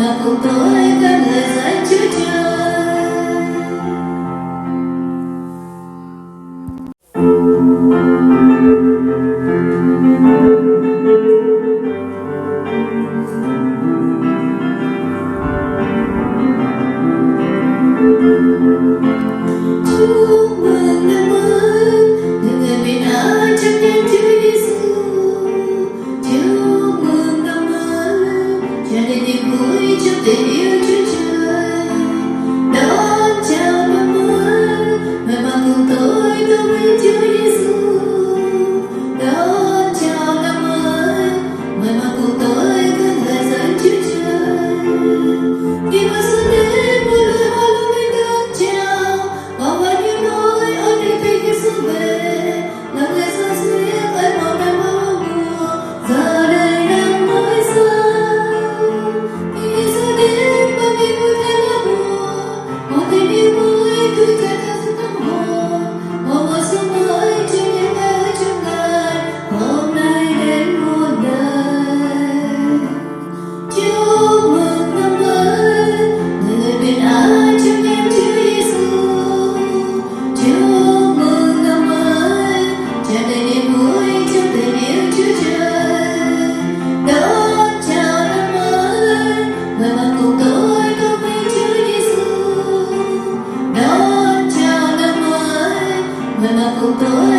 mà cùng tôi ca ngợi danh Chúa Trời. Chúc mừng năm mới, người người bình an trong danh Chúa Giêsu. Chúc mừng năm mới, tràn đầy niềm vui trong tình yêu Chúa Trời. Đón chào năm mới, mời mà cùng tôi với Chúa Giêsu. Đón chào năm mới, mời mà cùng tôi ca ngợi danh Chúa Trời. Khi mà xuân đến muôn lời hoa luôn bên đón chào, bao nhiêu nỗi ơn định về khi xuân về, lòng người xa xuyên ơi mong năm bao mùa, giờ đây năm mới sang. Khi xuân đến bao nhiêu vui thay lá mùa, một tình yêu mới tươi trẻ theo sự tâm hồn, một mùa xuân mới trên những ngày ơi trong ngài, hôm nay đến muôn đời. Chúc mừng năm mới, người người bình an trong danh Chúa Giêsu. Chúc mừng năm mới, tràn đầy niềm vui trong tình yêu Chúa Trời. Đón chào năm mới, mời mà cùng tôi với Chúa Giêsu. Đón chào năm mới, mời mà cùng tôi